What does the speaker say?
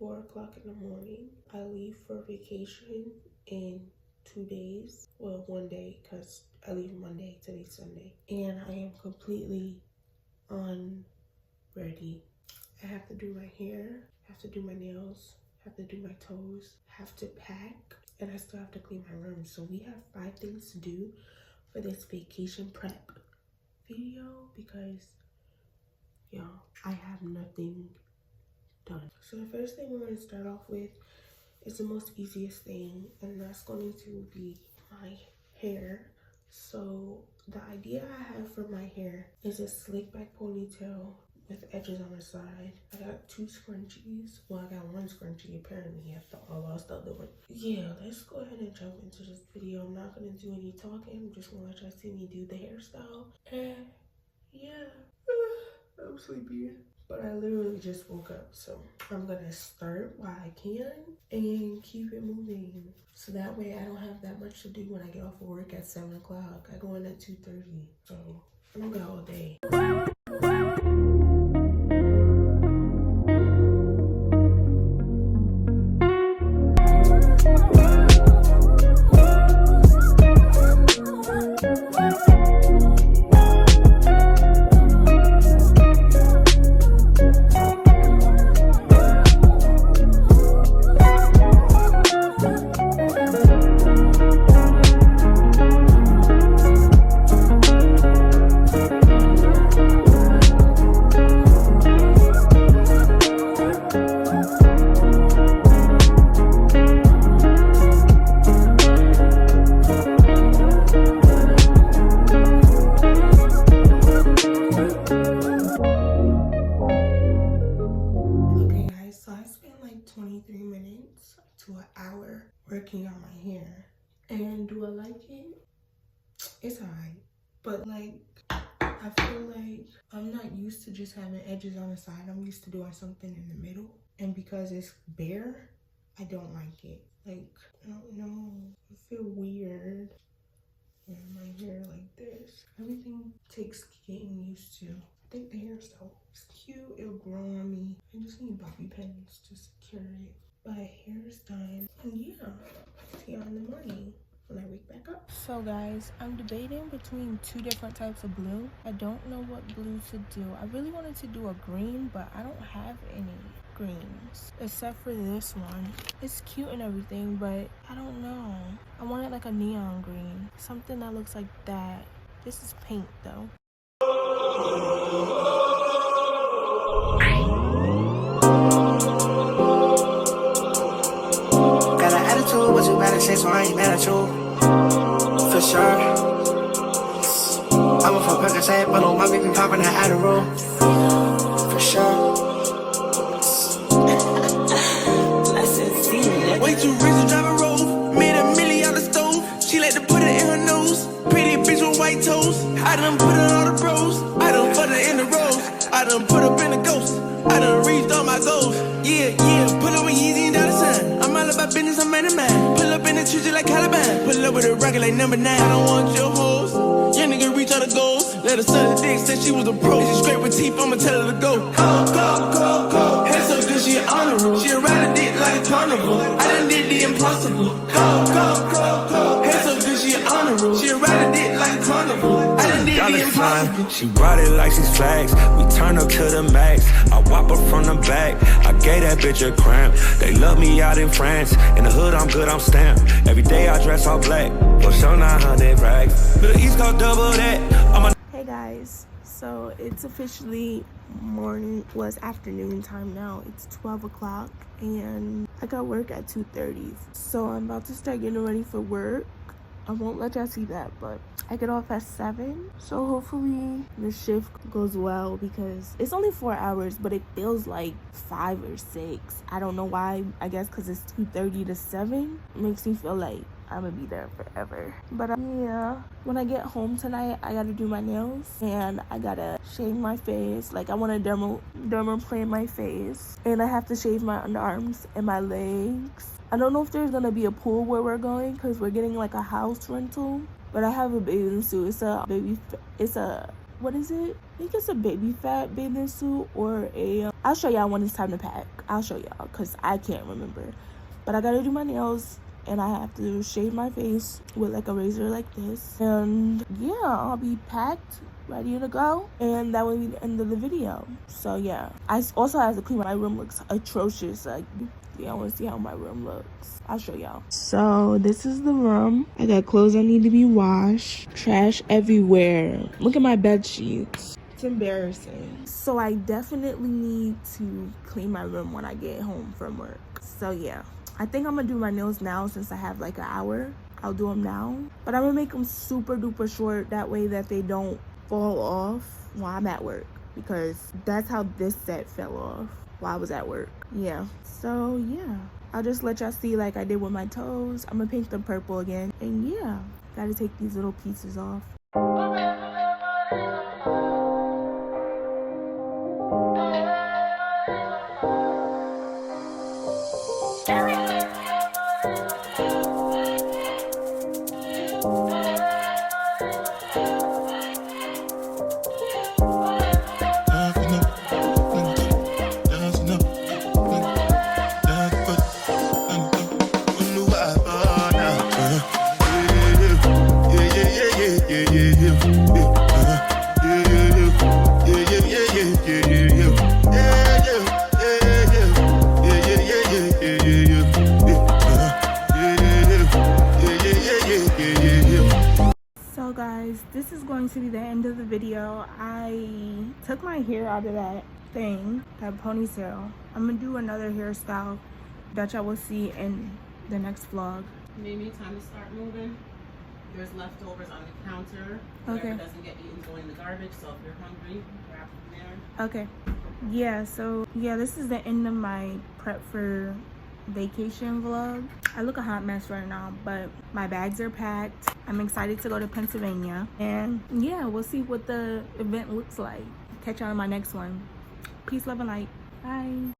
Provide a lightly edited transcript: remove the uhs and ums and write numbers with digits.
4 o'clock in the morning. I leave for vacation in 2 days. Well, 1 day, because I leave Monday, today's Sunday. And I am completely unready. I have to do my hair, have to do my nails, have to do my toes, have to pack, and I still have to clean my room. So we have 5 things to do for this vacation prep video because, y'all, I have nothing done. So the first thing we're going to start off with is the most easiest thing, and that's going to be my hair. So the idea I have for my hair is a slick back ponytail with edges on the side. I got 2 scrunchies. Well, I got 1 scrunchie apparently after I lost the other one. Yeah, let's go ahead and jump into this video. I'm not gonna do any talking. I'm just gonna let y'all see me do the hairstyle. And yeah, I'm sleepy. But I literally just woke up, so I'm gonna start while I can and keep it moving. So that way I don't have that much to do when I get off of work at 7 o'clock. I go in at 2:30, so I don't got all day. Working on my hair, and do I like it? It's alright, but like I feel like I'm not used to just having edges on the side. I'm used to doing something in the middle, and because it's bare, I don't like it. Like, I don't know, I feel weird wearing my hair like this. Everything takes getting used to. I think the hairstyle is cute, it'll grow on me. I just need bobby pins to secure it. My hair is done, and yeah, see y'all in the morning when I wake back up. So guys, I'm debating between 2 different types of blue. I don't know what blue to do. I really wanted to do a green, but I don't have any greens except for this one. It's cute and everything, but I don't know. I wanted like a neon green, something that looks like that. This is pink though. What you better say, so I ain't mad at you. For sure. I'm a fuck Percocet, but on my baby poppin' that Adderall. For sure. Way too rich to drive a road. Made $1 million on the stove. She like to put it in her nose. Pretty bitch with white toes. I done put it on the bros. I done put it in the rose. I done put up in the ghost. I done reached all my goals. Yeah, pull up with Yeezy and dollar sign. I'm all about business, I'm man of mine. Pull up in the church like Caliban. Pull up with a rocket like number 9. I don't want your hoes. Young nigga reach all the goals. Let her suck the dick, said she was a pro. She scrape with teeth, I'ma tell her to go. Go. Head so good, she an honor roll. She a ride a dick like a carnival. I done did the impossible. Go. Head so good, she an honor roll. She a ride a dick like a carnival. I done did the impossible. She brought it like she's flags. We turn up to the max. I whop her from the back. I gave that bitch a cramp. They love me out in France. In the hood, I'm good, I'm stamped. Every day I dress all black. For sure 900 rags. Middle East Coast double that. Hey guys, so it's officially morning, was afternoon time now. It's 12 o'clock and I got work at 2:30. So I'm about to start getting ready for work. I won't let y'all see that, but I get off at 7. So hopefully the shift goes well because it's only 4 hours, but it feels like 5 or 6. I don't know why. I guess because it's 2:30 to 7. It makes me feel like I'm gonna be there forever. But yeah, when I get home tonight, I gotta do my nails and I gotta shave my face. Like I want to dermaplane my face, and I have to shave my underarms and my legs. I don't know if there's gonna be a pool where we're going because we're getting like a house rental. But I have a bathing suit. It's a what is it? I think it's a baby fat bathing suit or a I'll show y'all when it's time to pack. I'll show y'all because I can't remember. But I gotta do my nails and I have to shave my face with like a razor like this. And yeah, I'll be packed, ready to go, and that will be the end of the video. So yeah, I also have to clean. My room looks atrocious. Like, y'all want to see how my room looks? I'll show y'all. So this is the room. I got clothes that need to be washed, trash everywhere. Look at my bed sheets. It's embarrassing. So I definitely need to clean my room when I get home from work. So yeah, I think I'm gonna do my nails now since I have like an hour. I'll do them now, but I'm gonna make them super duper short, that way that they don't fall off while I'm at work, because that's how this set fell off while I was at work. Yeah, so yeah, I'll just let y'all see like I did with my toes. I'm gonna paint them purple again, and yeah, gotta take these little pieces off. So guys, this is going to be the end of the video. I took my hair out of that thing, that ponytail. I'm gonna do another hairstyle that y'all will see in the next vlog. Maybe time to start moving. There's leftovers on the counter. Okay. Whatever doesn't get eaten, go in the garbage. So if you're hungry, grab from there. Okay. Yeah, so yeah, this is the end of my prep for vacation vlog. I look a hot mess right now, but my bags are packed. I'm excited to go to Pennsylvania, and yeah, we'll see what the event looks like. Catch y'all in my next one. Peace, love, and light. Bye.